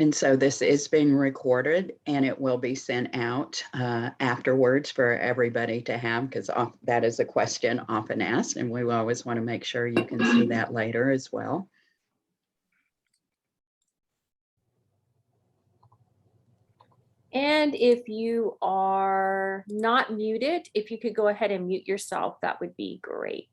And so this is being recorded and it will be sent out afterwards for everybody to have, because that is a question often asked, and we always want to make sure you can see that later as well. And if you are not muted, if you could go ahead and mute yourself, that would be great.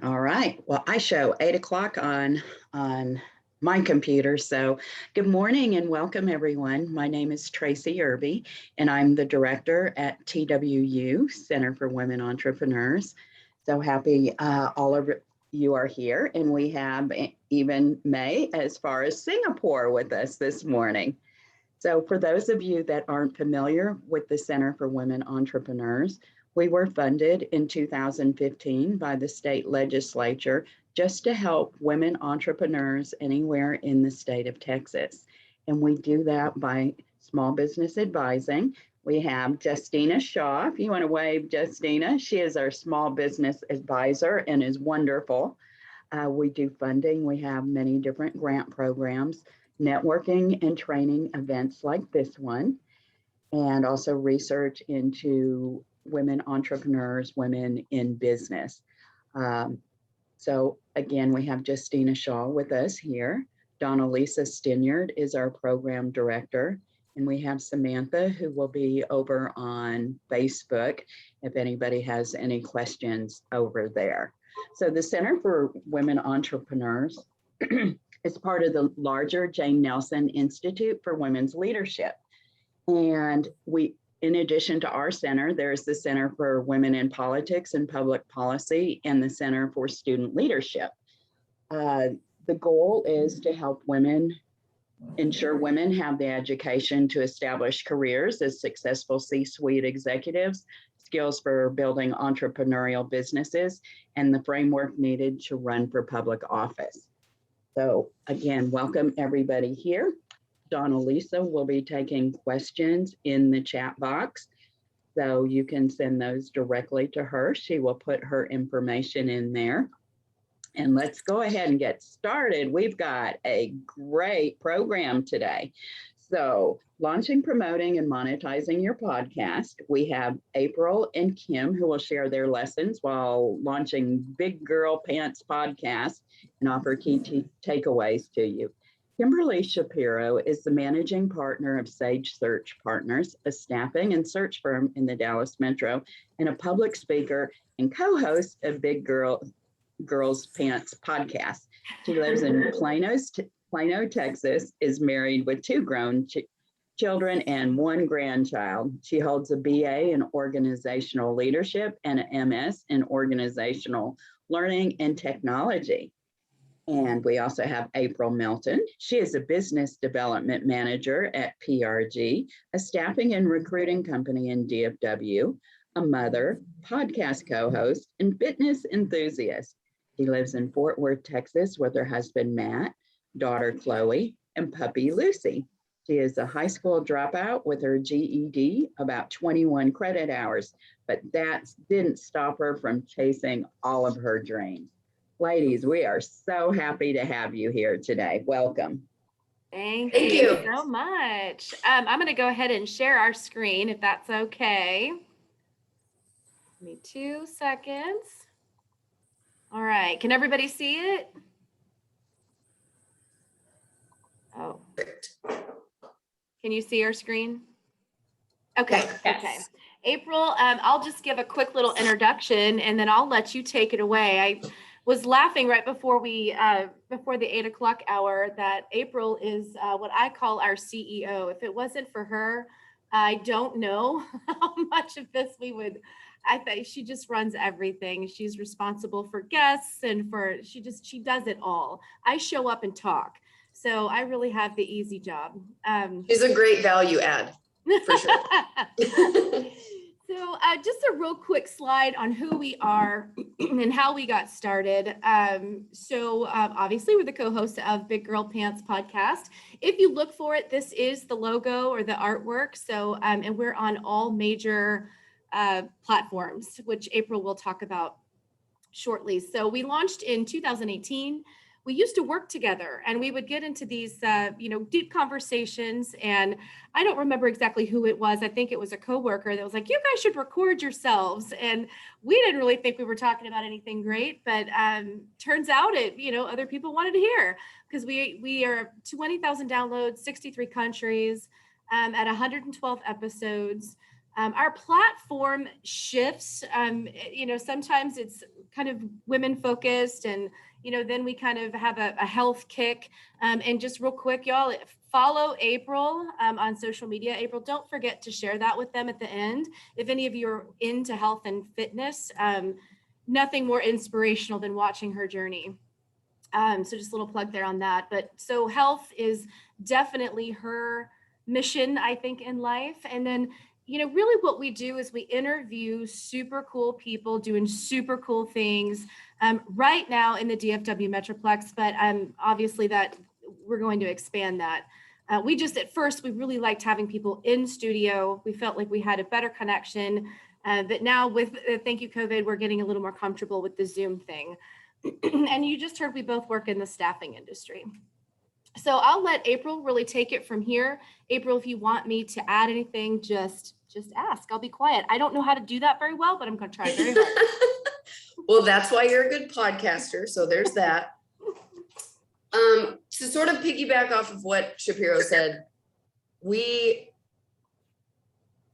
All right. Well, I show 8 o'clock on my computer. So good morning and welcome everyone. My name is Tracy Irby and I'm the director at TWU, Center for Women Entrepreneurs. So happy all of you are here, and we have even May as far as Singapore with us this morning. So for those of you that aren't familiar with the Center for Women Entrepreneurs, we were funded in 2015 by the state legislature just to help women entrepreneurs anywhere in the state of Texas. And we do that by small business advising. We have Justina Shaw. If you want to wave, Justina, she is our small business advisor and is wonderful. We do funding. We have many different grant programs, networking and training events like this one, and also research into women entrepreneurs, women in business. So again, we have Justina Shaw with us here. Donna Lisa Stinyard is our program director. And we have Samantha, who will be over on Facebook if anybody has any questions over there. So the Center for Women Entrepreneurs is part of the larger Jane Nelson Institute for Women's Leadership. And in addition to our center, there's the Center for Women in Politics and Public Policy and the Center for Student Leadership. The goal is to help ensure women have the education to establish careers as successful C-suite executives, skills for building entrepreneurial businesses, and the framework needed to run for public office. So again, welcome everybody here. Donna Lisa will be taking questions in the chat box, so you can send those directly to her. She will put her information in there. And let's go ahead and get started. We've got a great program today. So launching, promoting, and monetizing your podcast. We have April and Kim who will share their lessons while launching Big Girl Pants podcast and offer key takeaways to you. Kimberly Shapiro is the managing partner of Sage Search Partners, a staffing and search firm in the Dallas Metro, and a public speaker and co-host of Big Girls Pants podcast. She lives in Plano, Texas, is married with 2 grown children and 1 grandchild. She holds a BA in organizational leadership and an MS in organizational learning and technology. And we also have April Melton. She is a business development manager at PRG, a staffing and recruiting company in DFW, a mother, podcast co-host, and fitness enthusiast. She lives in Fort Worth, Texas with her husband, Matt, daughter, Chloe, and puppy, Lucy. She is a high school dropout with her GED, about 21 credit hours, but that didn't stop her from chasing all of her dreams. Ladies, we are so happy to have you here today. Welcome. Thank you so much. I'm going to go ahead and share our screen if that's okay. Give me 2 seconds. All right. Can everybody see it? Oh. Can you see our screen? Okay. Yes. Okay. April, I'll just give a quick little introduction and then I'll let you take it away. I was laughing right before before the 8 o'clock hour that April is what I call our CEO. If it wasn't for her, I don't know how much of this we would. I think she just runs everything. She's responsible for guests and she does it all. I show up and talk. So I really have the easy job. She's a great value add, for sure. So just a real quick slide on who we are and how we got started. Obviously we're the co-hosts of Big Girl Pants podcast. If you look for it, this is the logo or the artwork. So, and we're on all major platforms, which April will talk about shortly. So we launched in 2018. We used to work together and we would get into these, deep conversations. And I don't remember exactly who it was. I think it was a coworker that was like, you guys should record yourselves. And we didn't really think we were talking about anything great, but turns out other people wanted to hear, because we are 20,000 downloads, 63 countries, at 112 episodes. Our platform shifts, sometimes it's kind of women focused, and then we kind of have a health kick. And just real quick, y'all, follow April on social media. April, don't forget to share that with them at the end. If any of you are into health and fitness, nothing more inspirational than watching her journey. So just a little plug there on that. But so health is definitely her mission, I think, in life. And then really what we do is we interview super cool people doing super cool things right now in the DFW Metroplex, but obviously that we're going to expand that. At first, we really liked having people in studio. We felt like we had a better connection, but now with thank you COVID, we're getting a little more comfortable with the Zoom thing. And you just heard we both work in the staffing industry. So I'll let April really take it from here. April, if you want me to add anything, just ask. I'll be quiet. I don't know how to do that very well, but I'm going to try very hard. Well, that's why you're a good podcaster. So there's that. To sort of piggyback off of what Shapiro said, we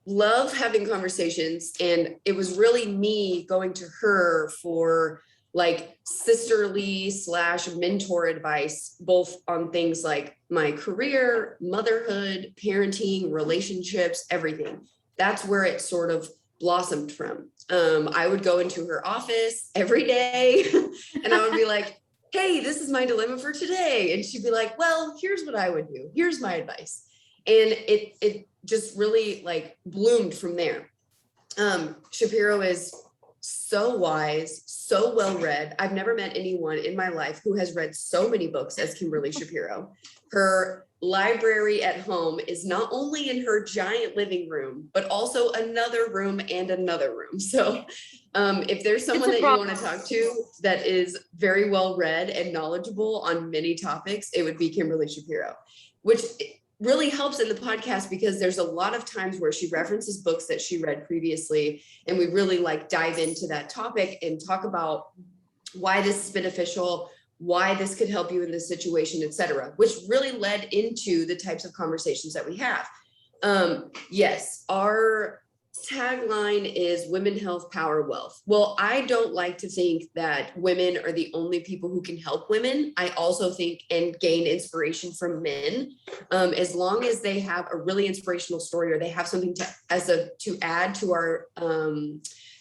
love having conversations, and it was really me going to her for like sisterly / mentor advice, both on things like my career, motherhood, parenting, relationships, everything. That's where it sort of blossomed from. I would go into her office every day and I would be like, hey, this is my dilemma for today. And she'd be like, well, here's what I would do. Here's my advice. And it just really like bloomed from there. Shapiro is so wise, so well-read. I've never met anyone in my life who has read so many books as Kimberly Shapiro. Her library at home is not only in her giant living room, but also another room and another room. So if there's someone that you want to talk to that is very well-read and knowledgeable on many topics, it would be Kimberly Shapiro, which really helps in the podcast because there's a lot of times where she references books that she read previously, and we really like dive into that topic and talk about why this is beneficial, why this could help you in this situation, etc., which really led into the types of conversations that we have. Yes, our tagline is Women, Health, Power, Wealth. Well, I don't like to think that women are the only people who can help women. I also think and gain inspiration from men, as long as they have a really inspirational story or they have something to add to our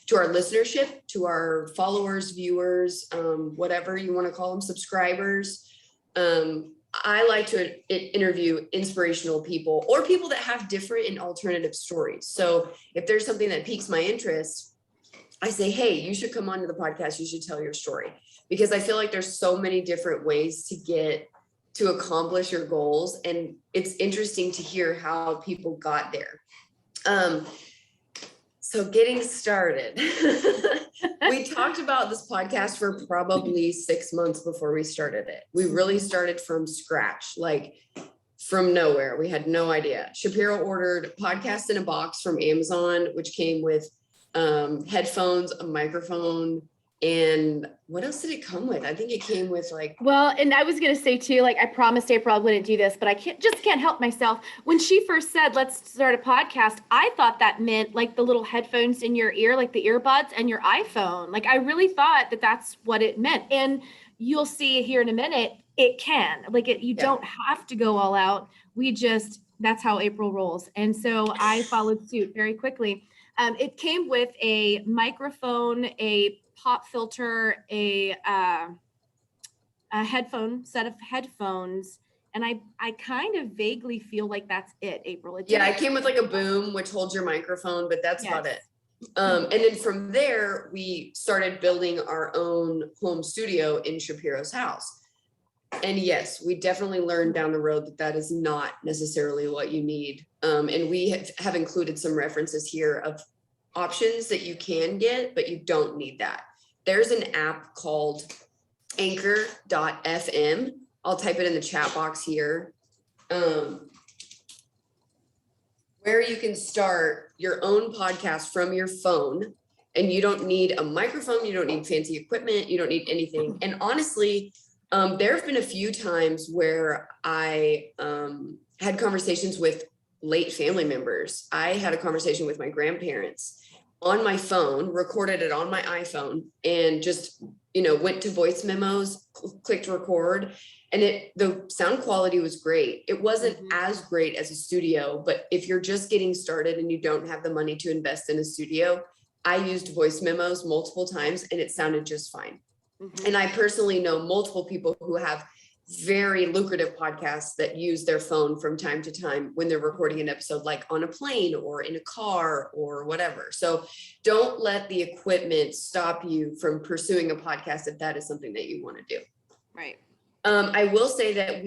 listenership, to our followers, viewers, whatever you want to call them, subscribers. I like to interview inspirational people or people that have different and alternative stories. So if there's something that piques my interest, I say, hey, you should come onto the podcast. You should tell your story, because I feel like there's so many different ways to accomplish your goals. And it's interesting to hear how people got there. So getting started, we talked about this podcast for probably 6 months before we started it. We really started from scratch, like from nowhere. We had no idea. Shapiro ordered Podcast in a Box from Amazon, which came with headphones, a microphone, and what else did it come with? I think it came with Well, and I was going to say too, I promised April I wouldn't do this, but I can't help myself. When she first said, let's start a podcast, I thought that meant like the little headphones in your ear, like the earbuds and your iPhone. Like I really thought that that's what it meant. And you'll see here in a minute, it can, you don't have to go all out. That's how April rolls. And so I followed suit very quickly. It came with a microphone, a pop filter, a set of headphones, and I kind of vaguely feel like that's it, April. It came with like a boom, which holds your microphone, but that's about it. And then from there, we started building our own home studio in Shapiro's house. And yes, we definitely learned down the road that that is not necessarily what you need. And we have included some references here of options that you can get, but you don't need that. There's an app called anchor.fm. I'll type it in the chat box here. Where you can start your own podcast from your phone, and you don't need a microphone, you don't need fancy equipment, you don't need anything. And honestly, there have been a few times where I had conversations with late family members. I had a conversation with my grandparents on my phone, recorded it on my iPhone, and just, went to voice memos, clicked record, and the sound quality was great. It wasn't as great as a studio, but if you're just getting started and you don't have the money to invest in a studio, I used voice memos multiple times and it sounded just fine. And I personally know multiple people who have very lucrative podcasts that use their phone from time to time when they're recording an episode, like on a plane or in a car or whatever. So don't let the equipment stop you from pursuing a podcast if that is something that you want to do. Right. I will say that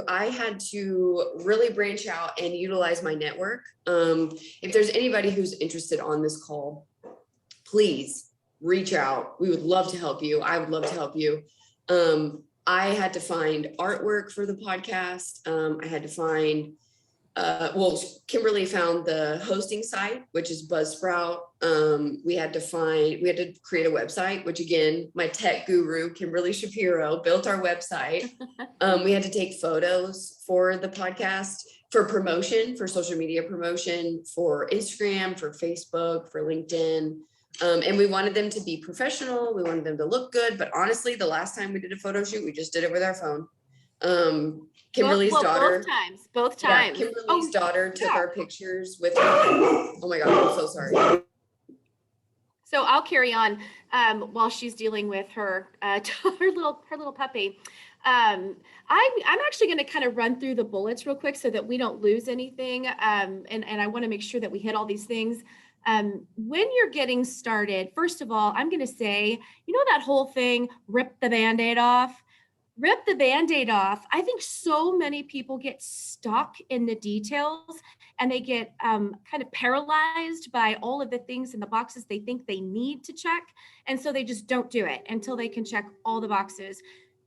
I had to really branch out and utilize my network. If there's anybody who's interested on this call, please reach out. We would love to help you. I would love to help you. I had to find artwork for the podcast. I had to find, Kimberly found the hosting site, which is Buzzsprout. We had to create a website, which again, my tech guru, Kimberly Shapiro, built our website. We had to take photos for the podcast, for promotion, for social media promotion, for Instagram, for Facebook, for LinkedIn. And we wanted them to be professional. We wanted them to look good. But honestly, the last time we did a photo shoot, we just did it with our phone. Kimberly's daughter. Both times. Yeah, Kimberly's daughter took our pictures with her. Oh my God, I'm so sorry. So I'll carry on while she's dealing with her little puppy. I'm actually going to kind of run through the bullets real quick so that we don't lose anything. And I want to make sure that we hit all these things. When you're getting started, first of all, I'm going to say, that whole thing, rip the Band-Aid off. Rip the Band-Aid off. I think so many people get stuck in the details and they get kind of paralyzed by all of the things in the boxes they think they need to check. And so they just don't do it until they can check all the boxes.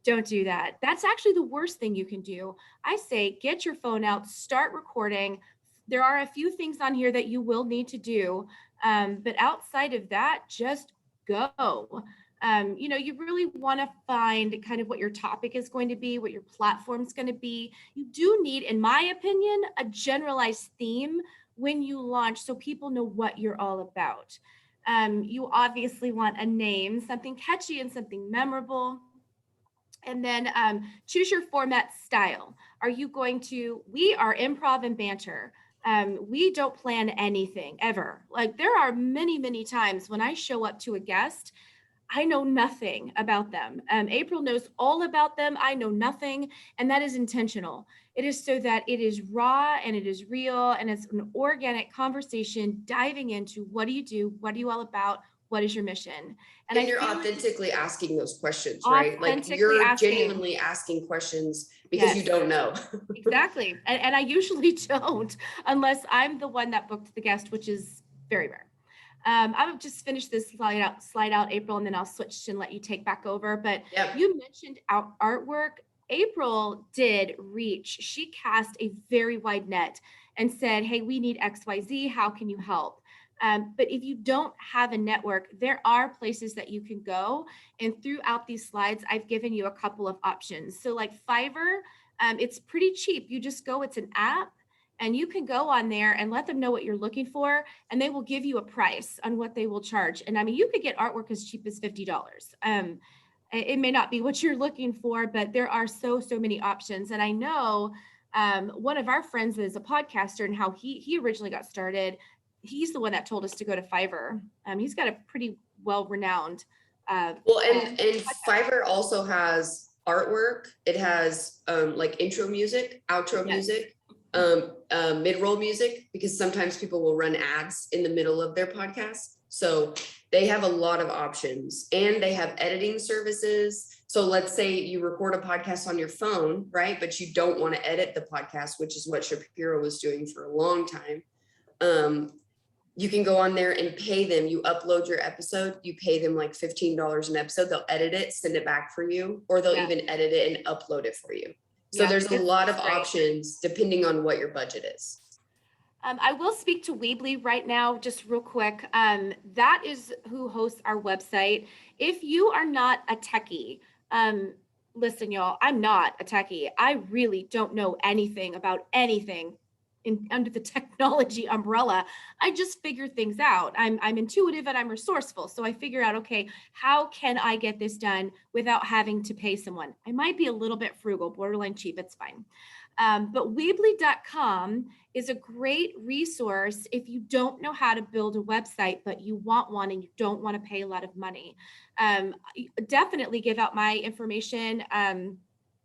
Don't do that. That's actually the worst thing you can do. I say, get your phone out, start recording. There are a few things on here that you will need to do, but outside of that, just go. You really want to find kind of what your topic is going to be, what your platform is going to be. You do need, in my opinion, a generalized theme when you launch so people know what you're all about. You obviously want a name, something catchy and something memorable. And then choose your format style. We are improv and banter. We don't plan anything ever. Like there are many, many times when I show up to a guest, I know nothing about them. April knows all about them. I know nothing. And that is intentional. It is so that it is raw and it is real and it's an organic conversation diving into what do you do? What are you all about? What is your mission? And you're authentically asking those questions, right? Like you're genuinely asking questions because you don't know. Exactly. And I usually don't unless I'm the one that booked the guest, which is very rare. I'll just finish this slide out, April, and then I'll switch and let you take back over. But You mentioned artwork. April did reach. She cast a very wide net and said, hey, we need XYZ. How can you help? But if you don't have a network, there are places that you can go. And throughout these slides, I've given you a couple of options. So like Fiverr, it's pretty cheap. You just go, it's an app. And you can go on there and let them know what you're looking for, and they will give you a price on what they will charge. And I mean, you could get artwork as cheap as $50. It may not be what you're looking for, but there are so many options. And I know one of our friends is a podcaster and how he originally got started. He's the one that told us to go to Fiverr. He's got a pretty well-renowned. And Fiverr also has artwork. It has like intro music, outro music. mid-roll music, because sometimes people will run ads in the middle of their podcast. So they have a lot of options, and they have editing services. So let's say you record a podcast on your phone, right? But you don't want to edit the podcast, which is what Shapiro was doing for a long time. You can go on there and pay them. You upload your episode, you pay them like $15 an episode. They'll edit it, send it back for you, or they'll even edit it and upload it for you. So there's a lot of options depending on what your budget is. I will speak to Weebly right now, just real quick. That is who hosts our website. If you are not a techie, listen, y'all, I'm not a techie. I really don't know anything about anything under the technology umbrella. I just figure things out. I'm intuitive and I'm resourceful. So I figure out, okay, how can I get this done without having to pay someone? I might be a little bit frugal, borderline cheap, it's fine. But Weebly.com is a great resource if you don't know how to build a website, but you want one and you don't want to pay a lot of money. Definitely give out my information.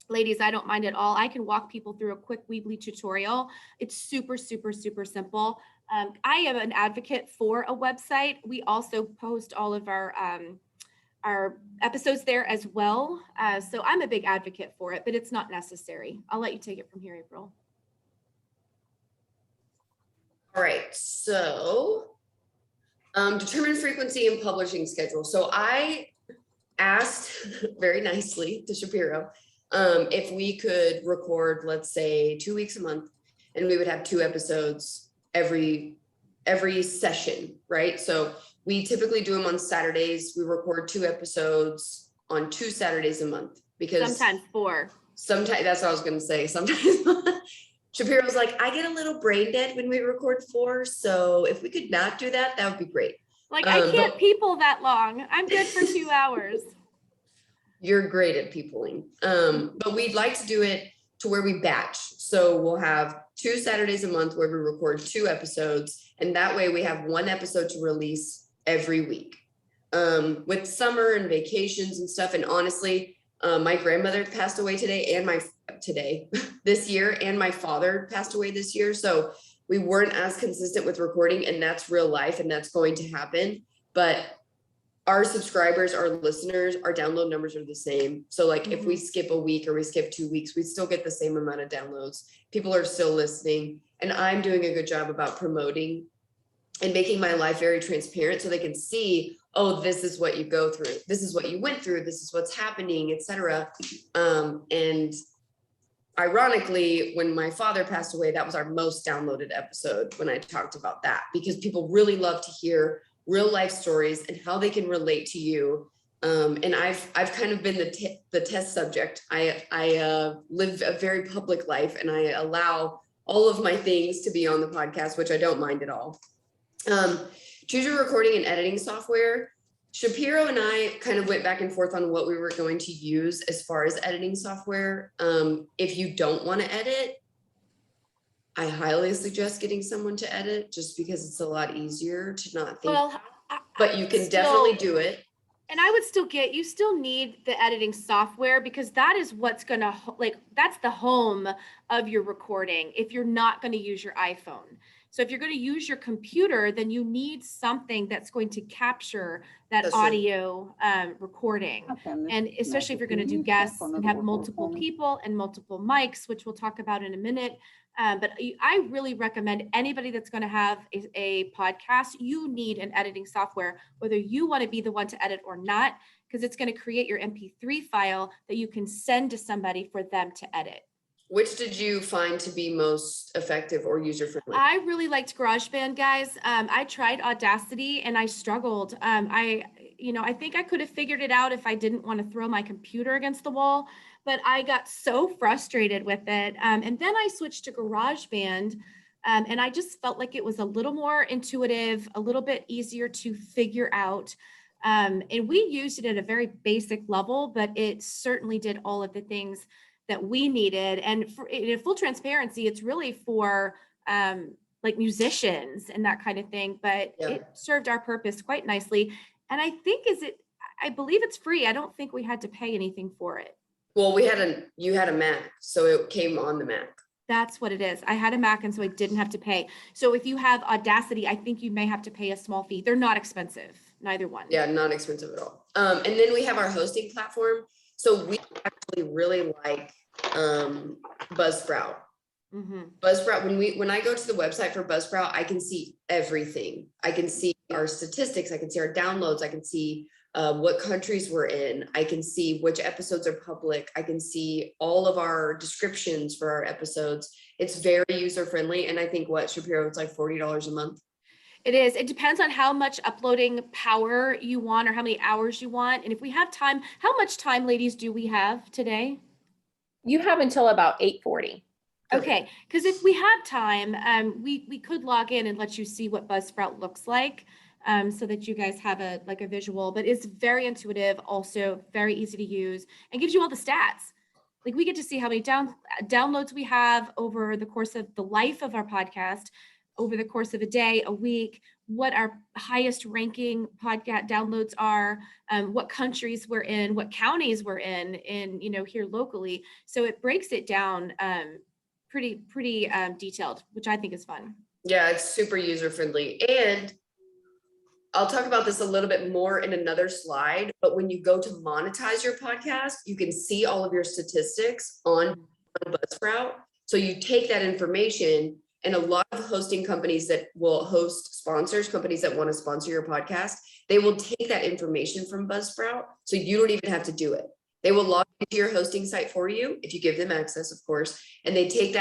Ladies, I don't mind at all. I can walk people through a quick Weebly tutorial. It's super, super, super simple. I am an advocate for a website. We also post all of our episodes there as well. So I'm a big advocate for it, but it's not necessary. I'll let you take it from here, April. All right, so determine frequency and publishing schedule. So I asked very nicely to Shapiro if we could record, let's say 2 weeks a month, and we would have 2 episodes every session, right? So we typically do them on Saturdays. We record 2 episodes on 2 Saturdays a month, because sometimes 4. Sometimes, that's what I was going to say. Sometimes Shapiro's like, I get a little brain dead when we record 4. So if we could not do that, that would be great. Like, I can't people that long. I'm good for 2 hours. You're great at peopling. But we'd like to do it to where we batch. So we'll have 2 Saturdays a month where we record 2 episodes. And that way we have 1 episode to release every week. With summer and vacations and stuff. And honestly, my grandmother passed away this year, and my father passed away this year. So we weren't as consistent with recording, and that's real life, and that's going to happen. But our subscribers, our listeners, our download numbers are the same. So like if we skip a week or we skip 2 weeks, we still get the same amount of downloads. People are still listening, and I'm doing a good job about promoting and making my life very transparent so they can see, oh, this is what you go through. This is what you went through. This is what's happening, etc. And ironically, when my father passed away, that was our most downloaded episode when I talked about that, because people really love to hear real life stories and how they can relate to you. And I've kind of been the test subject. I live a very public life, and I allow all of my things to be on the podcast, which I don't mind at all. Choose your recording and editing software. Shapiro and I kind of went back and forth on what we were going to use as far as editing software. If you don't want to edit, I highly suggest getting someone to edit, just because it's a lot easier to not think. Well, but you can definitely do it. And I would you still need the editing software, because that is what's going to, that's the home of your recording if you're not going to use your iPhone. So if you're going to use your computer, then you need something that's going to capture that audio recording. And especially if you're going to do guests and have multiple people and multiple mics, which we'll talk about in a minute. But I really recommend anybody that's going to have a podcast, you need an editing software, whether you want to be the one to edit or not, because it's going to create your MP3 file that you can send to somebody for them to edit. Which did you find to be most effective or user-friendly? I really liked GarageBand, guys. I tried Audacity and I struggled. I think I could have figured it out if I didn't want to throw my computer against the wall, but I got so frustrated with it. And then I switched to GarageBand, and I just felt like it was a little more intuitive, a little bit easier to figure out. And we used it at a very basic level, but it certainly did all of the things that we needed. And in full transparency, it's really for like musicians and that kind of thing, but it served our purpose quite nicely. And I think I believe it's free. I don't think we had to pay anything for it. Well, you had a Mac, so it came on the Mac. That's what it is. I had a Mac, and so I didn't have to pay. So if you have Audacity, I think you may have to pay a small fee. They're not expensive, neither one. Yeah, not expensive at all. And then we have our hosting platform. So we actually really like Buzzsprout. Mm-hmm. Buzzsprout, when I go to the website for Buzzsprout, I can see everything. I can see our statistics, I can see our downloads, I can see what countries we're in, I can see which episodes are public, I can see all of our descriptions for our episodes. It's very user-friendly. And I think Shapiro, it's like $40 a month. It is. It depends on how much uploading power you want or how many hours you want. And if we have time, how much time, ladies, do we have today? You have until about 8:40. Okay, because if we have time, we could log in and let you see what Buzzsprout looks like, so that you guys have a visual. But it's very intuitive, also very easy to use, and gives you all the stats. Like we get to see how many downloads we have over the course of the life of our podcast, over the course of a day, a week, what our highest ranking podcast downloads are, what countries we're in, what counties we're in, here locally. So it breaks it down pretty detailed, which I think is fun. Yeah, it's super user-friendly. And I'll talk about this a little bit more in another slide, but when you go to monetize your podcast, you can see all of your statistics on Buzzsprout. So you take that information, and a lot of hosting companies that will host sponsors, companies that want to sponsor your podcast, they will take that information from Buzzsprout. So you don't even have to do it. They will log into your hosting site for you if you give them access, of course, and they take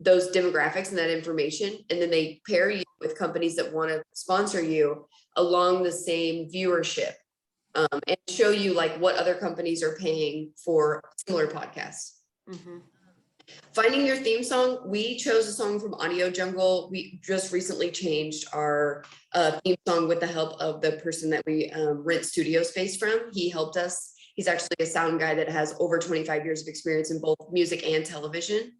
those demographics and that information, and then they pair you with companies that want to sponsor you along the same viewership, and show you like what other companies are paying for similar podcasts. Mm-hmm. Finding your theme song, we chose a song from Audio Jungle. We just recently changed our theme song with the help of the person that we rent studio space from. He helped us. He's actually a sound guy that has over 25 years of experience in both music and television.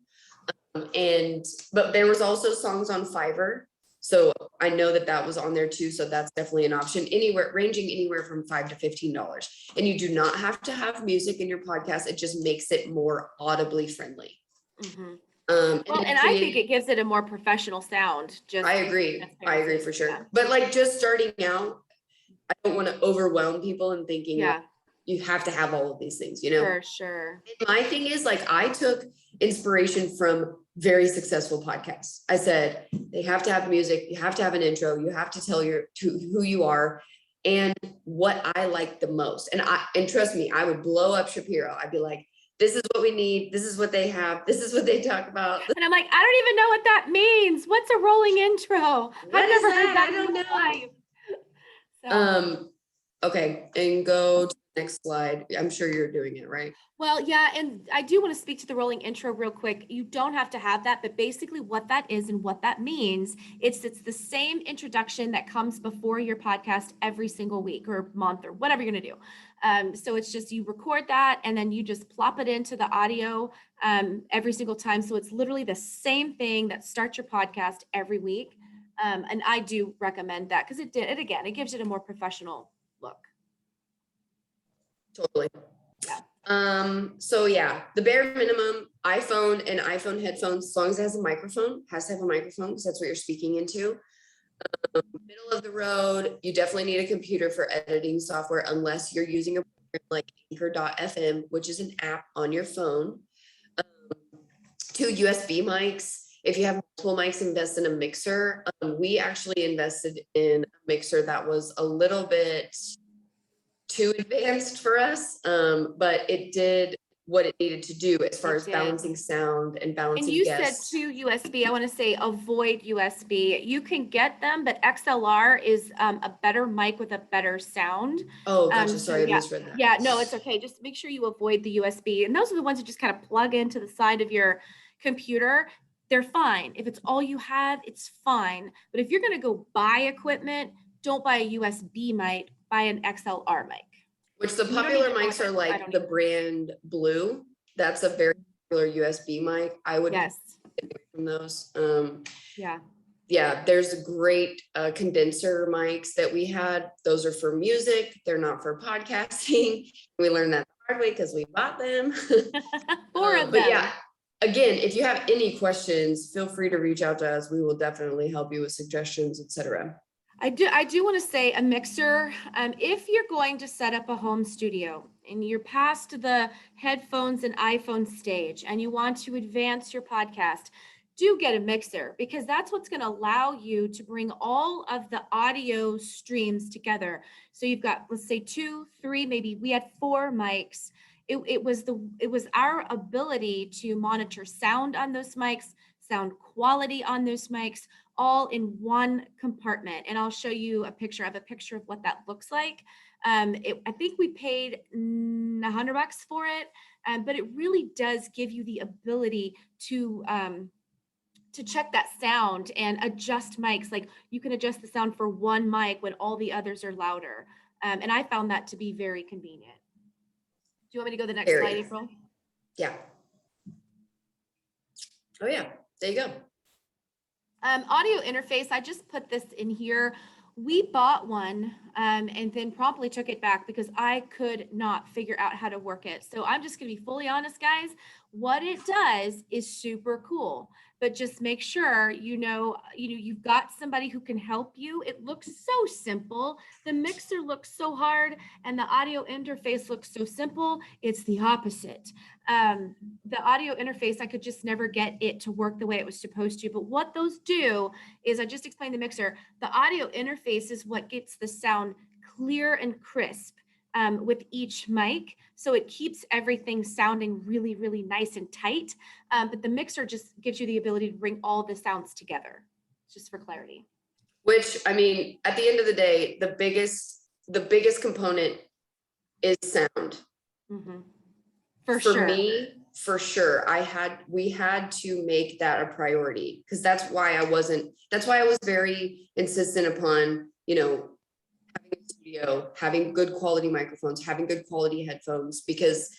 But there was also songs on Fiverr. So I know that was on there too. So that's definitely an option, ranging anywhere from $5 to $15. And you do not have to have music in your podcast. It just makes it more audibly friendly. Mm-hmm. I think it gives it a more professional sound. I agree for sure. Yeah. But like just starting out, I don't want to overwhelm people and thinking, yeah, you have to have all of these things, you know? For sure. And my thing is like, I took inspiration from very successful podcasts. I said, they have to have music. You have to have an intro. You have to tell who you are and what I like the most. And trust me, I would blow up Shapiro. I'd be like, this is what we need. This is what they have. This is what they talk about. And I'm like, I don't even know what that means. What's a rolling intro? I've never heard that. I don't know. So. Okay, and go to the next slide. I'm sure you're doing it, right? Well, yeah, and I do want to speak to the rolling intro real quick. You don't have to have that, but basically what that is and what that means, it's the same introduction that comes before your podcast every single week or month or whatever you're going to do. So it's just you record that and then you just plop it into the audio every single time. So it's literally the same thing that starts your podcast every week. And I do recommend that because it gives it a more professional look. Totally. Yeah. So yeah, the bare minimum, iPhone and iPhone headphones, as long as it has a microphone, has to have a microphone because that's what you're speaking into. Middle of the road, you definitely need a computer for editing software unless you're using a program like Anchor.fm, which is an app on your phone. 2 USB mics. If you have multiple mics, invest in a mixer. We actually invested in a mixer that was a little bit too advanced for us, but it did what it needed to do as far as balancing sound and balancing guests. And you said 2 USB. I want to say avoid USB. You can get them, but XLR is a better mic with a better sound. Oh, gotcha. Sorry, I misread that. Yeah, no, it's okay. Just make sure you avoid the USB. And those are the ones that just kind of plug into the side of your computer. They're fine. If it's all you have, it's fine. But if you're going to go buy equipment, don't buy a USB mic, buy an XLR mic. Which the popular mics are like the brand Blue. That's a very popular USB mic. I would get away from those. Yeah, there's great condenser mics that we had. Those are for music. They're not for podcasting. We learned that the hard way because we bought them. Four of them. But yeah, again, if you have any questions, feel free to reach out to us. We will definitely help you with suggestions, etc. I do want to say a mixer. If you're going to set up a home studio and you're past the headphones and iPhone stage and you want to advance your podcast, do get a mixer, because that's what's going to allow you to bring all of the audio streams together. So you've got, let's say 2, 3, maybe we had 4 mics. It was our ability to monitor sound on those mics, sound quality on those mics, all in one compartment. And I'll show you a picture. I have a picture of what that looks like. I think we paid $100 for it, but it really does give you the ability to check that sound and adjust mics. Like you can adjust the sound for one mic when all the others are louder. And I found that to be very convenient. Do you want me to go to the next slide, April? Yeah. Oh yeah, there you go. Audio interface, I just put this in here. We bought one and then promptly took it back because I could not figure out how to work it. So I'm just gonna be fully honest, guys. What it does is super cool, but just make sure you've got somebody who can help you. It looks so simple. The mixer looks so hard and the audio interface looks so simple. It's the opposite. The audio interface, I could just never get it to work the way it was supposed to. But what those do is, I just explained the mixer. The audio interface is what gets the sound clear and crisp with each mic. So it keeps everything sounding really, really nice and tight. But the mixer just gives you the ability to bring all the sounds together, just for clarity. Which, I mean, at the end of the day, the biggest component is sound. Mm-hmm. For sure. me, for sure, we had to make that a priority, because that's why I was very insistent upon, having a studio, having good quality microphones, having good quality headphones, because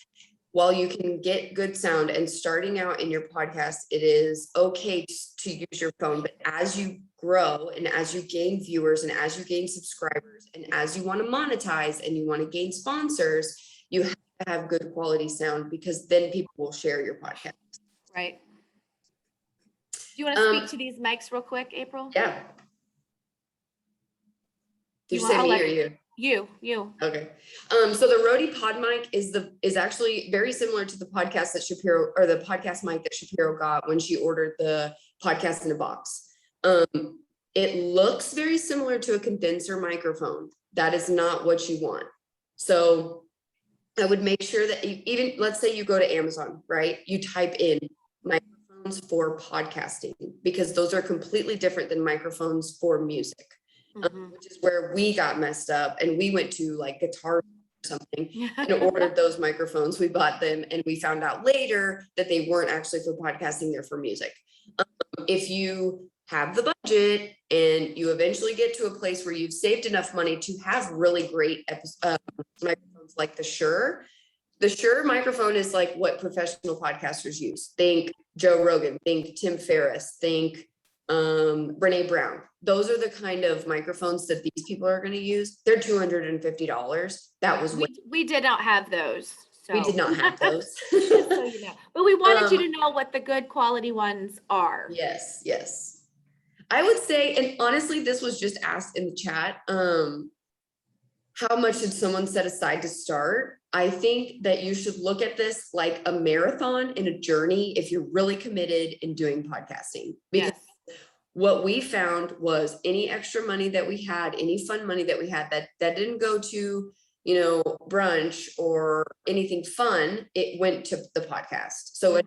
while you can get good sound and starting out in your podcast, it is okay to use your phone. But as you grow and as you gain viewers and as you gain subscribers and as you want to monetize and you want to gain sponsors, you have to have good quality sound, because then people will share your podcast. Right. Do you want to speak to these mics real quick, April? Yeah. Did you say me or you? You. Okay. So the Rode Pod mic is actually very similar to the podcast that Shapiro, or the podcast mic that Shapiro got when she ordered the podcast in a box. It looks very similar to a condenser microphone. That is not what you want. So I would make sure that let's say you go to Amazon, right? You type in microphones for podcasting, because those are completely different than microphones for music. Which is where we got messed up, and we went to like Guitar or something and ordered those microphones. We bought them and we found out later that they weren't actually for podcasting, they're for music. If you have the budget and you eventually get to a place where you've saved enough money to have really great microphones like the Shure microphone is like what professional podcasters use. Think Joe Rogan, think Tim Ferriss, think Brene Brown. Those are the kind of microphones that these people are going to use. They're $250. That was we did not have those. So. We did not have those. So you know. But we wanted you to know what the good quality ones are. Yes. I would say, and honestly, this was just asked in the chat. How much did someone set aside to start? I think that you should look at this like a marathon and a journey if you're really committed in doing podcasting. Because what we found was any extra money that we had, any fun money that we had that didn't go to, brunch or anything fun, it went to the podcast. So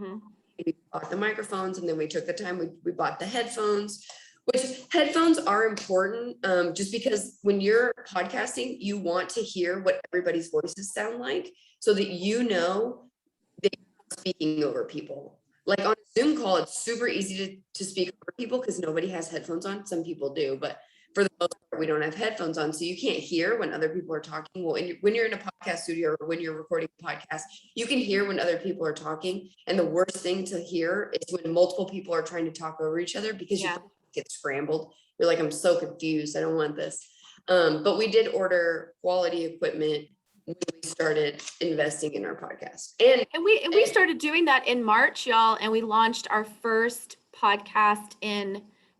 we bought the microphones, and then we took the time, we bought the headphones, which headphones are important just because when you're podcasting, you want to hear what everybody's voices sound like so that they're speaking over people. Like on a Zoom call, it's super easy to speak over people because nobody has headphones on. Some people do, but for the most part, we don't have headphones on. So you can't hear when other people are talking. Well, when you're in a podcast studio or when you're recording a podcast, you can hear when other people are talking. And the worst thing to hear is when multiple people are trying to talk over each other because you get scrambled. You're like, I'm so confused. I don't want this. But we did order quality equipment when we started investing in our podcast. And we started doing that in March, y'all, and we launched our first podcast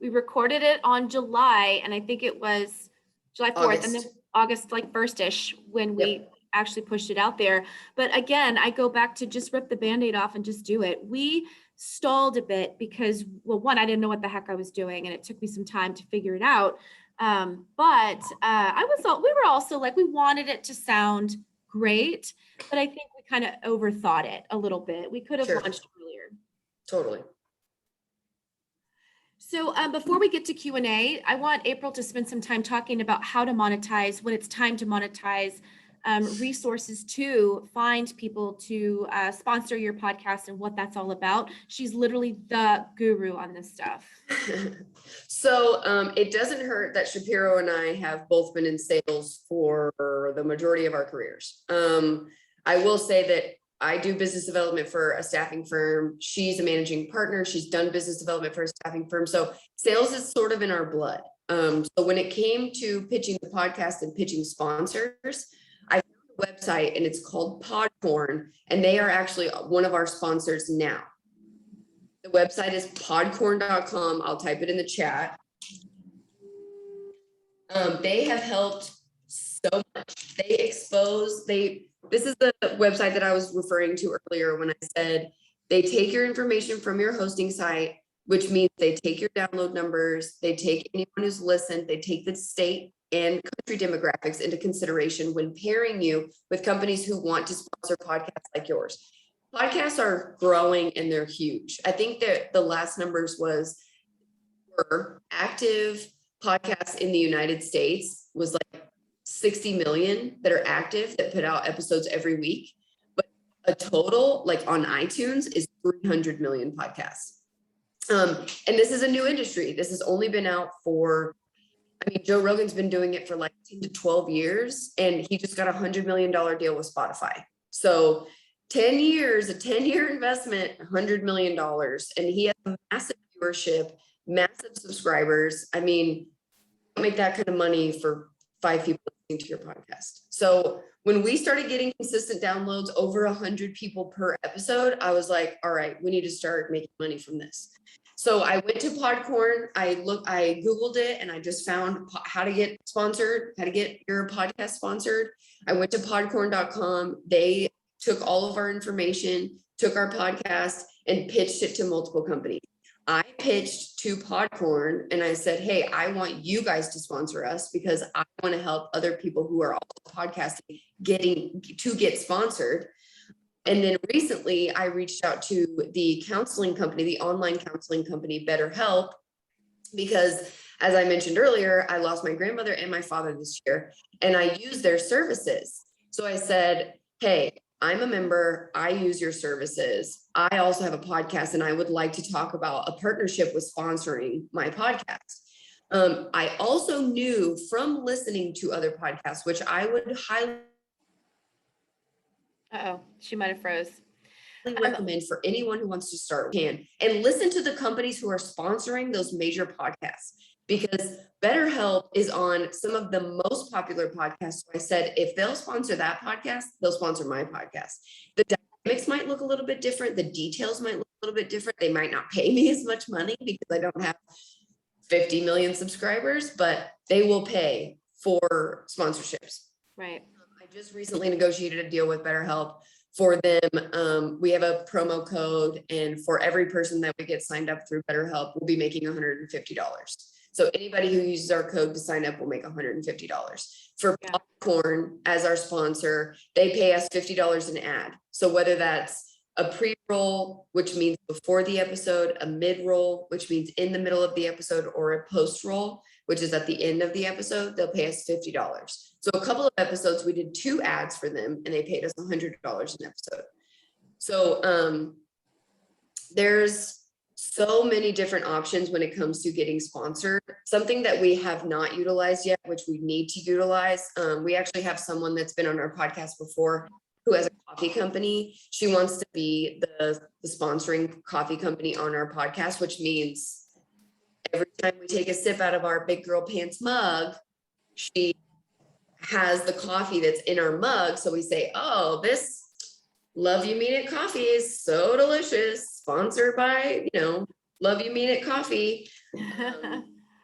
we recorded it on July, and I think it was July 4th, and then August, like 1st-ish, when we actually pushed it out there. But again, I go back to just rip the Band-Aid off and just do it. We stalled a bit because, well, one, I didn't know what the heck I was doing, and it took me some time to figure it out. But we were also like, we wanted it to sound great, but I think we kind of overthought it a little bit. We could have launched earlier. Totally. So before we get to Q&A, I want April to spend some time talking about how to monetize, when it's time to monetize, resources to find people to sponsor your podcast and what that's all about. She's literally the guru on this stuff. So it doesn't hurt that Shapiro and I have both been in sales for the majority of our careers. I will say that I do business development for a staffing firm. She's a managing partner. She's done business development for a staffing firm. So sales is sort of in our blood. So when it came to pitching the podcast and pitching sponsors, I found a website and it's called Podcorn, and they are actually one of our sponsors now. The website is podcorn.com. I'll type it in the chat. They have helped so much. This is the website that I was referring to earlier when I said they take your information from your hosting site, which means they take your download numbers, they take anyone who's listened, they take the state and country demographics into consideration when pairing you with companies who want to sponsor podcasts like yours. Podcasts are growing and they're huge. I think that the last numbers were active podcasts in the United States was like 60 million that are active that put out episodes every week. But a total, like on iTunes, is 300 million podcasts. And this is a new industry. This has only been out for, Joe Rogan's been doing it for like 10 to 12 years, and he just got a $100 million deal with Spotify. So 10 years, a 10-year investment, $100 million. And he has a massive viewership, massive subscribers. Make that kind of money for 5 people listening to your podcast. So when we started getting consistent downloads, over 100 people per episode, I was like, all right, we need to start making money from this. So I went to Podcorn, I Googled it, and I just found how to get sponsored, how to get your podcast sponsored. I went to podcorn.com. They took all of our information, took our podcast, and pitched it to multiple companies. I pitched to Podcorn and I said, hey, I want you guys to sponsor us because I want to help other people who are also podcasting get sponsored. And then recently I reached out to the counseling company, the online counseling company, BetterHelp, because as I mentioned earlier, I lost my grandmother and my father this year, and I used their services. So I said, hey, I'm a member, I use your services. I also have a podcast and I would like to talk about a partnership with sponsoring my podcast. I also knew from listening to other podcasts, which I would highly she might have froze. recommend for anyone who wants to start and listen to the companies who are sponsoring those major podcasts, because BetterHelp is on some of the most popular podcasts. So I said, if they'll sponsor that podcast, they'll sponsor my podcast. The dynamics might look a little bit different. The details might look a little bit different. They might not pay me as much money because I don't have 50 million subscribers, but they will pay for sponsorships. Right. I just recently negotiated a deal with BetterHelp for them. We have a promo code, and for every person that we get signed up through BetterHelp, we'll be making $150. So anybody who uses our code to sign up will make $150. For Podcorn as our sponsor, they pay us $50 an ad. So whether that's a pre-roll, which means before the episode, a mid-roll, which means in the middle of the episode, or a post-roll, which is at the end of the episode, they'll pay us $50. So a couple of episodes, we did 2 ads for them and they paid us $100 an episode. So there's so many different options when it comes to getting sponsored. Something that we have not utilized yet, which we need to utilize. We actually have someone that's been on our podcast before who has a coffee company. She wants to be the sponsoring coffee company on our podcast, which means every time we take a sip out of our big girl pants mug, she has the coffee that's in our mug. So we say, oh, this Love You Mean It coffee is so delicious, sponsored by, Love You Mean It coffee.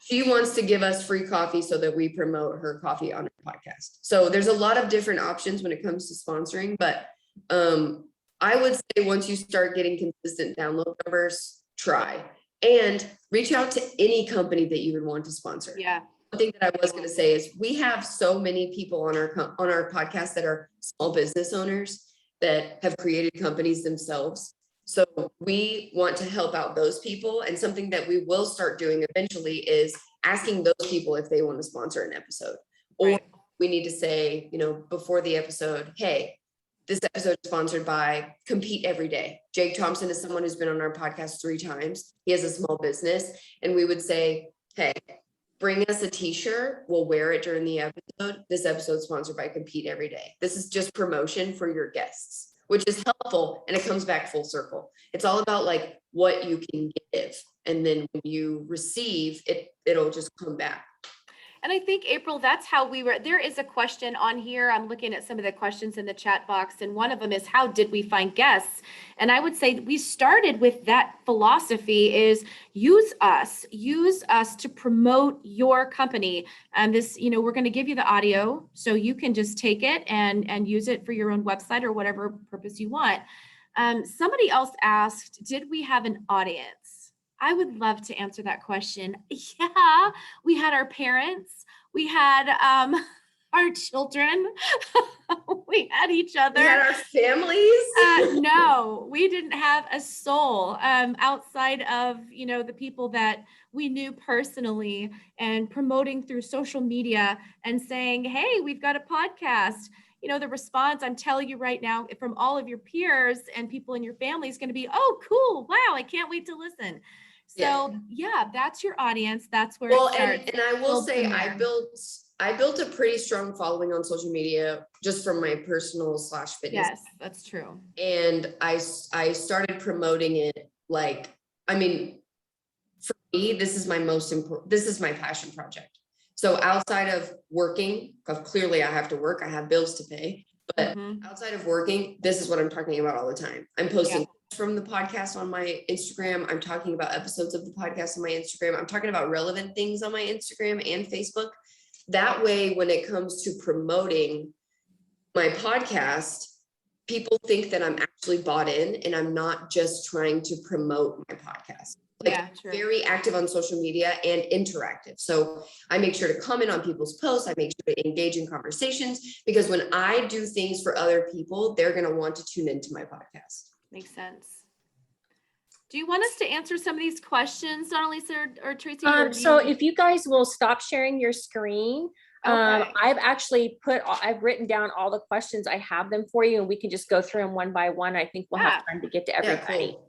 She wants to give us free coffee so that we promote her coffee on her podcast. So there's a lot of different options when it comes to sponsoring, but I would say once you start getting consistent download numbers, try and reach out to any company that you would want to sponsor. Yeah. One thing that I was going to say is we have so many people on our podcast that are small business owners that have created companies themselves. So we want to help out those people. And something that we will start doing eventually is asking those people if they want to sponsor an episode. Or Right. we need to say, before the episode, hey, this episode is sponsored by Compete Every Day. Jake Thompson is someone who's been on our podcast 3 times. He has a small business. And we would say, hey, bring us a t-shirt. We'll wear it during the episode. This episode is sponsored by Compete Every Day. This is just promotion for your guests, which is helpful. And it comes back full circle. It's all about like what you can give. And then when you receive it, it'll just come back. And I think, April, that's how there is a question on here. I'm looking at some of the questions in the chat box, and one of them is, how did we find guests? And I would say we started with that philosophy is use us to promote your company. And this, we're going to give you the audio so you can just take it and use it for your own website or whatever purpose you want. Somebody else asked, did we have an audience? I would love to answer that question. Yeah, we had our parents, we had our children, we had each other. We had our families. No, we didn't have a soul outside of, the people that we knew personally, and promoting through social media and saying, hey, we've got a podcast. The response, I'm telling you right now, from all of your peers and people in your family is going to be, oh, cool. Wow. I can't wait to listen. So yeah, that's your audience. That's where it starts. And I will say I built a pretty strong following on social media just from my personal /fitness. Yes, that's true. And I started promoting it for me, this is my most important, this is my passion project. So outside of working, because clearly I have to work, I have bills to pay, but outside of working, this is what I'm talking about all the time. I'm posting from the podcast on my Instagram. I'm talking about episodes of the podcast on my Instagram. I'm talking about relevant things on my Instagram and Facebook. That way, when it comes to promoting my podcast, people think that I'm actually bought in and I'm not just trying to promote my podcast. Very active on social media and interactive. So I make sure to comment on people's posts. I make sure to engage in conversations, because when I do things for other people, they're going to want to tune into my podcast. Makes sense. Do you want us to answer some of these questions, Donalisa or Tracy? So if you guys will stop sharing your screen, I've written down all the questions. I have them for you, and we can just go through them one by one. I think we'll have time to get to everybody. Cool.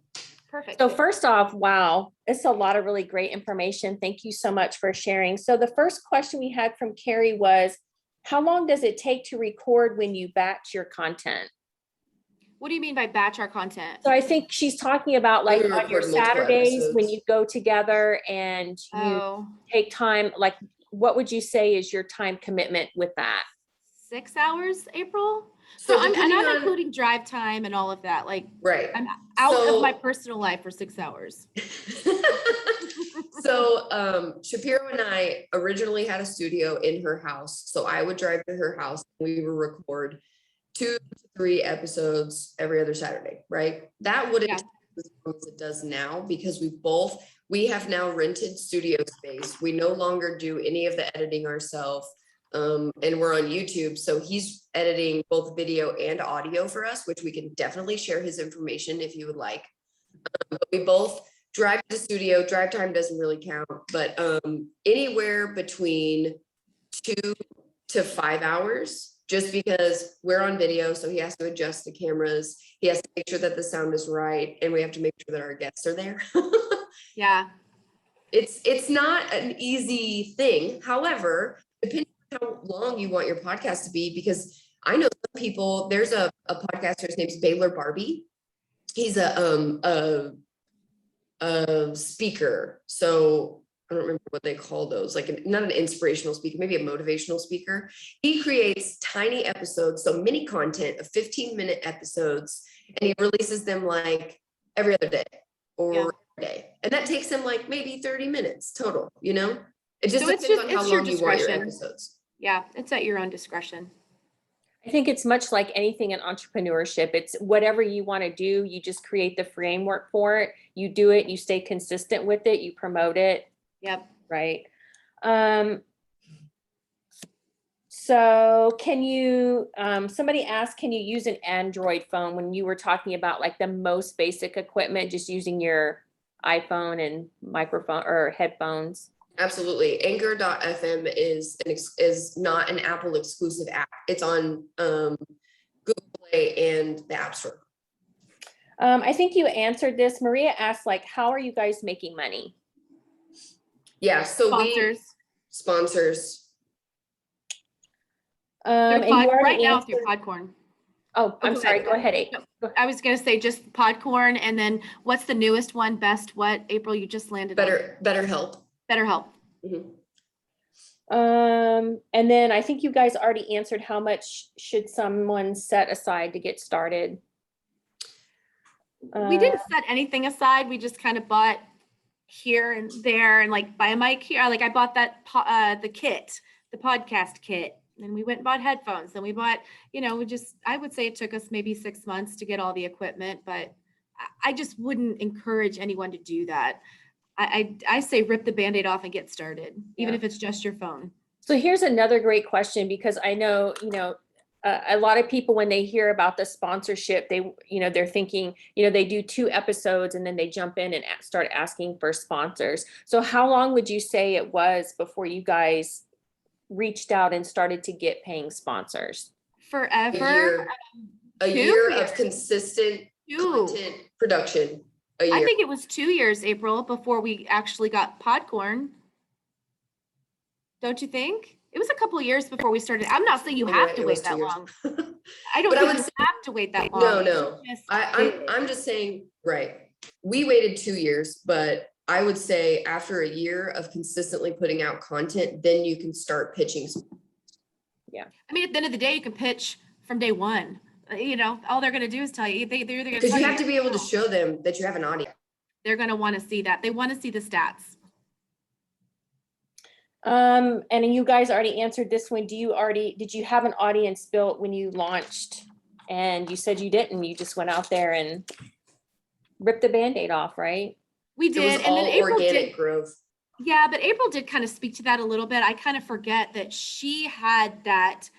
Perfect. So first off, wow, it's a lot of really great information. Thank you so much for sharing. So the first question we had from Carrie was, how long does it take to record when you batch your content? What do you mean by batch our content? So I think she's talking about like on your Saturdays when you go together and you take time, like what would you say is your time commitment with that? 6 hours, April? So I'm including drive time and all of that. Right. I'm out of my personal life for 6 hours. So Shapiro and I originally had a studio in her house. So I would drive to her house and we would record 2 to 3 episodes every other Saturday, right? That wouldn't take as long as it does now, because we have now rented studio space. We no longer do any of the editing ourselves. And we're on YouTube. So he's editing both video and audio for us, which we can definitely share his information if you would like. But we both drive to the studio. Drive time doesn't really count, but anywhere between 2 to 5 hours, just because we're on video. So he has to adjust the cameras. He has to make sure that the sound is right. And we have to make sure that our guests are there. Yeah. it's not an easy thing. However, depending on how long you want your podcast to be, because I know some people, there's a podcaster, his name's Baylor Barbie. He's a speaker. So I don't remember what they call those, like not an inspirational speaker, maybe a motivational speaker. He creates tiny episodes, so mini content of 15-minute episodes, and he releases them like every other day or every day. And that takes him like maybe 30 minutes total, you know? It just depends on how long you want your episodes. Yeah, it's at your own discretion. I think it's much like anything in entrepreneurship. It's whatever you want to do, you just create the framework for it. You do it, you stay consistent with it, you promote it. Yep. Right. So can you, somebody asked, can you use an Android phone when you were talking about like the most basic equipment, just using your iPhone and microphone or headphones? Absolutely. Anchor.fm is not an Apple exclusive app. It's on Google Play and the App Store. I think you answered this. Maria asked, like, how are you guys making money? Yeah, so sponsors. And you already right now answered. through Podcorn. Oh, I'm sorry. Go ahead. I was going to say just Podcorn, and then what's the newest one? Best what? April, you just landed BetterHelp. BetterHelp. Mm-hmm. And then I think you guys already answered how much should someone set aside to get started? We didn't set anything aside. We just kind of bought here and there, and like buy a mic here. Like I bought that the kit, the podcast kit, and we went and bought headphones. Then we bought, I would say it took us maybe 6 months to get all the equipment, but I just wouldn't encourage anyone to do that. I say rip the Band-Aid off and get started, even if it's just your phone. So here's another great question, because I know, a lot of people, when they hear about the sponsorship, they're thinking, they do 2 episodes and then they jump in and start asking for sponsors. So how long would you say it was before you guys reached out and started to get paying sponsors? Forever. A year of consistent content production. I think it was 2 years, April, before we actually got Podcorn. Don't you think? It was a couple of years before we started. I'm not saying you have to wait that long. I don't think you have to wait that long. No. I'm just saying, right. We waited 2 years, but I would say after a year of consistently putting out content, then you can start pitching. Yeah. I mean, at the end of the day, you can pitch from day one. All they're going to do is tell you. They're either going to because you have to be able to show them that you have an audience. They're going to want to see that. They want to see the stats. And you guys already answered this one. Did you have an audience built when you launched? And you said you didn't. You just went out there and ripped the Band-Aid off, right? We did. It was all organic growth. Yeah, but April did kind of speak to that a little bit. I kind of forget that she had that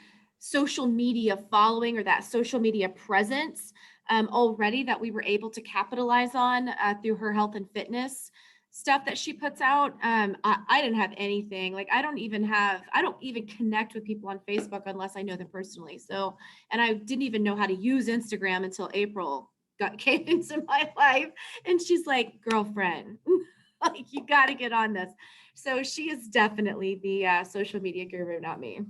social media following or that social media presence already that we were able to capitalize on through her health and fitness stuff that she puts out. I didn't have anything. Like I don't even connect with people on Facebook unless I know them personally. So, and I didn't even know how to use Instagram until April came into my life, and she's like, girlfriend, like you got to get on this. So she is definitely the social media guru, not me.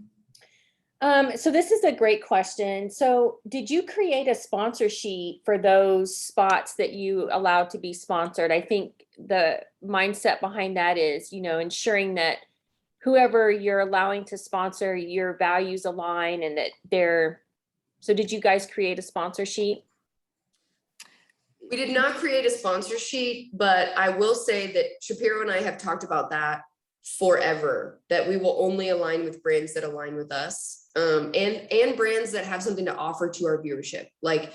So this is a great question. So did you create a sponsor sheet for those spots that you allowed to be sponsored? I think the mindset behind that is, ensuring that whoever you're allowing to sponsor, your values align and that so did you guys create a sponsor sheet? We did not create a sponsor sheet, but I will say that Shapiro and I have talked about that forever, that we will only align with brands that align with us, and brands that have something to offer to our viewership. Like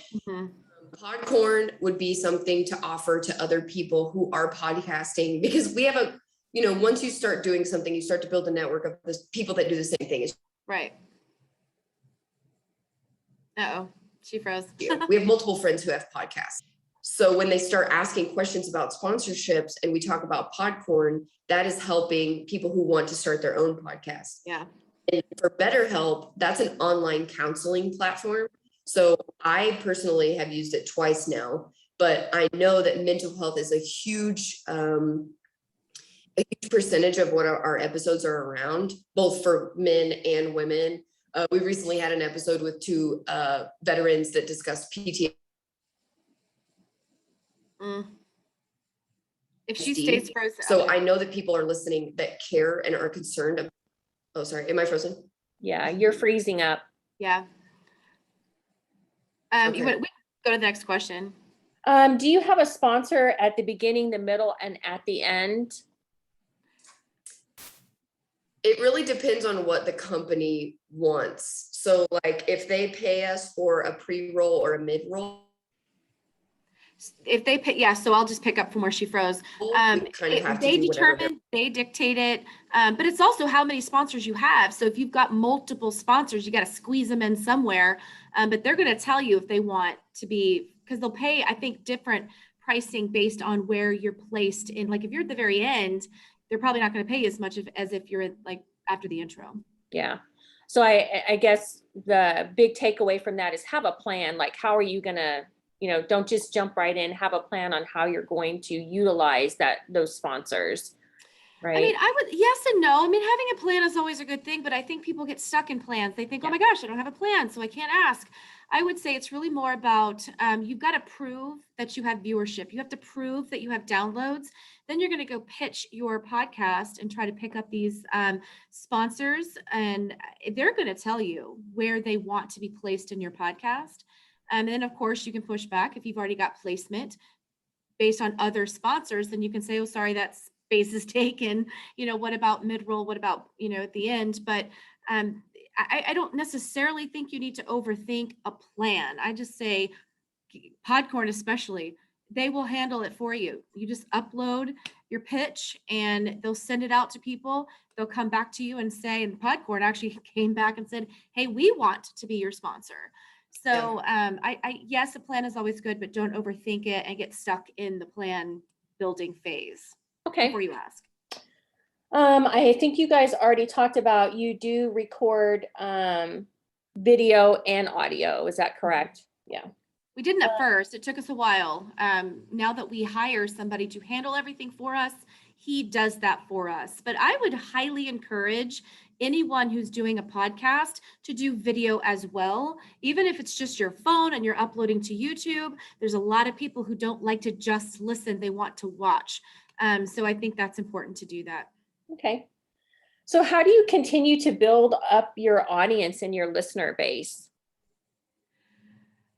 Podcorn would be something to offer to other people who are podcasting, because we have once you start doing something, you start to build a network of people that do the same thing. Right. Uh-oh, she froze. We have multiple friends who have podcasts. So when they start asking questions about sponsorships and we talk about Podcorn, that is helping people who want to start their own podcast. Yeah. And for BetterHelp, that's an online counseling platform. So I personally have used it twice now, but I know that mental health is a huge percentage of what our episodes are around, both for men and women. We recently had an episode with 2 veterans that discussed PTSD. If she stays frozen. So okay. I know that people are listening that care and are concerned. Oh, sorry. Am I frozen? Yeah, you're freezing up. Yeah. Okay. We go to the next question. Do you have a sponsor at the beginning, the middle, and at the end? It really depends on what the company wants. So like if they pay us for a pre-roll or a mid-roll, If they pick, yeah, so I'll just pick up from where she froze. we kind of have to They do whatever determine, they dictate it, but it's also how many sponsors you have. So if you've got multiple sponsors, you got to squeeze them in somewhere. But they're going to tell you if they want to be, because they'll pay, I think, different pricing based on where you're placed in. Like if you're at the very end, they're probably not going to pay as much as if you're like after the intro. Yeah. So I guess the big takeaway from that is have a plan. Like, how are you going to, don't just jump right in, have a plan on how you're going to utilize those sponsors. Right. I mean, I would, yes and no. I mean, having a plan is always a good thing, but I think people get stuck in plans. They think, oh my gosh, I don't have a plan, so I can't ask. I would say it's really more about, you've got to prove that you have viewership. You have to prove that you have downloads. Then you're going to go pitch your podcast and try to pick up these sponsors, and they're going to tell you where they want to be placed in your podcast. And then of course you can push back if you've already got placement based on other sponsors, then you can say, oh, sorry, that space is taken. What about mid-roll? What about, at the end? But I don't necessarily think you need to overthink a plan. I just say Podcorn, especially, they will handle it for you. You just upload your pitch and they'll send it out to people. They'll come back to you and say, and Podcorn actually came back and said, hey, we want to be your sponsor. So yes, a plan is always good, but don't overthink it and get stuck in the plan building phase. Okay. Before you ask. I think you guys already talked about, you do record video and audio. Is that correct? Yeah. We didn't at first. It took us a while. Now that we hire somebody to handle everything for us, he does that for us. But I would highly encourage anyone who's doing a podcast to do video as well. Even if it's just your phone and you're uploading to YouTube, there's a lot of people who don't like to just listen. They want to watch. So I think that's important to do that. Okay. So how do you continue to build up your audience and your listener base?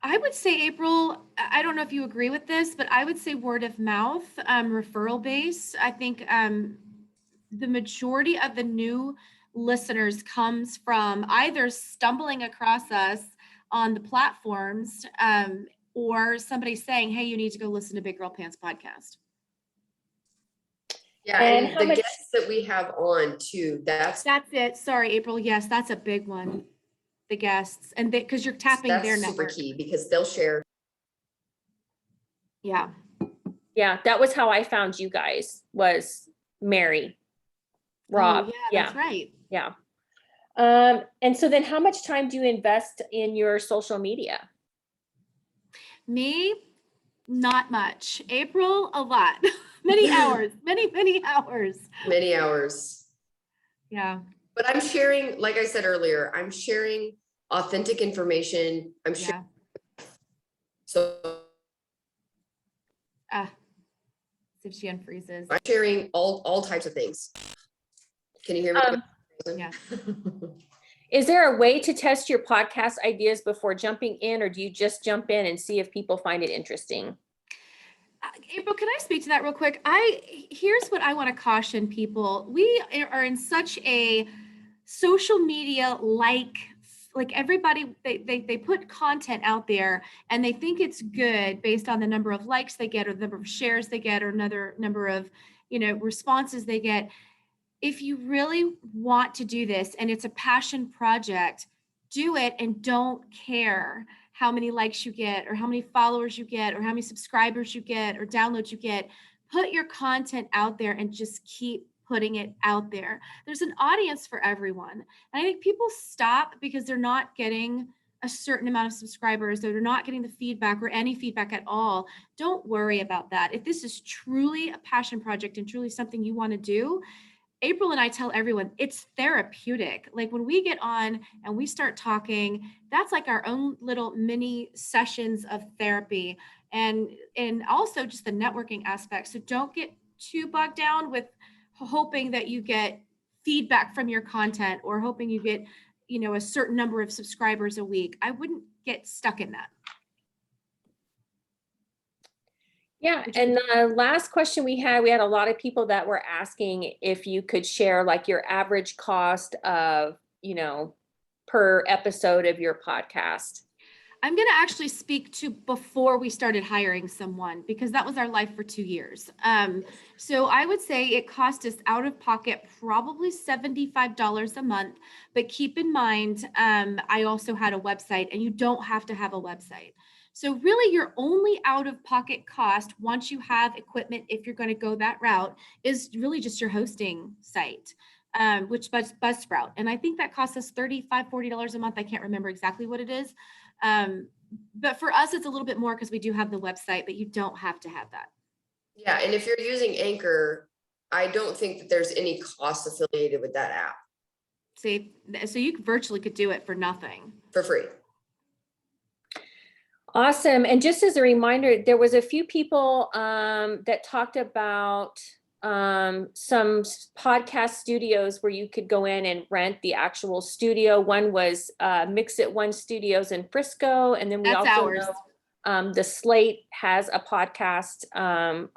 I would say, April, I don't know if you agree with this, but I would say word of mouth, referral base. I think the majority of the new listeners comes from either stumbling across us on the platforms or somebody saying, hey, you need to go listen to Big Girl Pants podcast. Yeah, and the guests that we have on too, that's it. Sorry, April. Yes, that's a big one. The guests, and because you're tapping their network. Super key because they'll share. Yeah. Yeah, that was how I found you guys, was Mary, Rob. Oh, yeah, that's right. Yeah. And so then how much time do you invest in your social media? Me, not much. April, a lot. Many hours, many hours. Many hours. Yeah. But I'm sharing, like I said earlier, I'm sharing authentic information. I'm sharing. So. If she unfreezes. I'm sharing all types of things. Can you hear me? Yeah. Is there a way to test your podcast ideas before jumping in, or do you just jump in and see if people find it interesting? April, can I speak to that real quick? Here's what I want to caution people. We are in such a social media like everybody, they put content out there and they think it's good based on the number of likes they get or the number of shares they get or another number of, responses they get. If you really want to do this and it's a passion project, do it and don't care how many likes you get or how many followers you get or how many subscribers you get or downloads you get. Put your content out there and just keep putting it out there. There's an audience for everyone. And I think people stop because they're not getting a certain amount of subscribers, or they're not getting the feedback or any feedback at all. Don't worry about that. If this is truly a passion project and truly something you want to do, April and I tell everyone it's therapeutic. Like when we get on and we start talking, that's like our own little mini sessions of therapy and also just the networking aspect. So don't get too bogged down with hoping that you get feedback from your content or hoping you get, a certain number of subscribers a week. I wouldn't get stuck in that. Yeah, and the last question we had a lot of people that were asking if you could share like your average cost of, per episode of your podcast. I'm going to actually speak to before we started hiring someone, because that was our life for 2 years. So I would say it cost us out of pocket probably $75 a month. But keep in mind, I also had a website, and you don't have to have a website. So really your only out of pocket cost once you have equipment, if you're going to go that route, is really just your hosting site, which Buzzsprout. And I think that costs us $35, $40 a month. I can't remember exactly what it is. But for us, it's a little bit more because we do have the website, but you don't have to have that. Yeah, and if you're using Anchor, I don't think that there's any cost affiliated with that app. See, so you virtually could do it for nothing. For free. Awesome. And just as a reminder, there was a few people that talked about some podcast studios where you could go in and rent the actual studio. One was Mix It One Studios in Frisco. And then we That's also ours. know the Slate has a podcast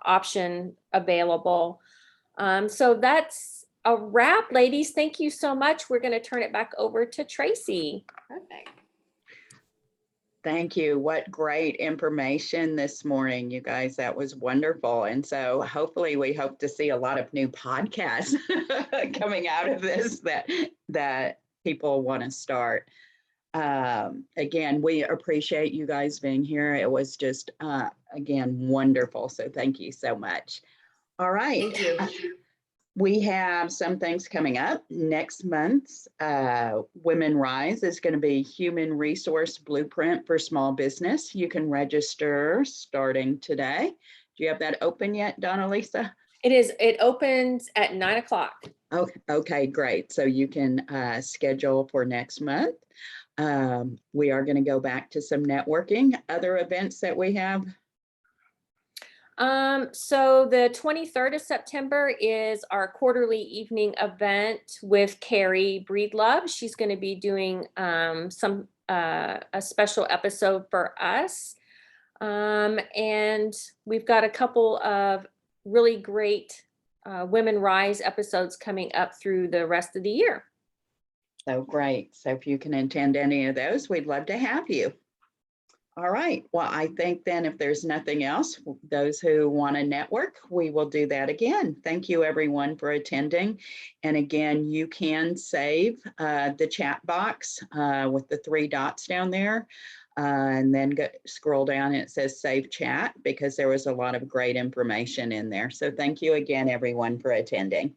option available. So that's a wrap, ladies. Thank you so much. We're going to turn it back over to Tracy. Perfect. Thank you. What great information this morning, you guys. That was wonderful. And so hopefully we hope to see a lot of new podcasts coming out of this that people want to start. Again, we appreciate you guys being here. It was just, again, wonderful. So thank you so much. All right. Thank you. We have some things coming up. Next month's WomenRISE is going to be Human Resource Blueprint for Small Business. You can register starting today. Do you have that open yet, Donna-Lisa? It is. It opens at 9:00. Okay, great. So you can schedule for next month. We are going to go back to some networking. Other events that we have? So the 23rd of September is our quarterly evening event with Carrie Breedlove. She's going to be doing a special episode for us. And we've got a couple of really great WomenRISE episodes coming up through the rest of the year. So great. So if you can attend any of those, we'd love to have you. All right. Well, I think then if there's nothing else, those who want to network, we will do that again. Thank you, everyone, for attending. And again, you can save the chat box with the 3 dots down there. And then scroll down and it says save chat, because there was a lot of great information in there. So thank you again, everyone, for attending.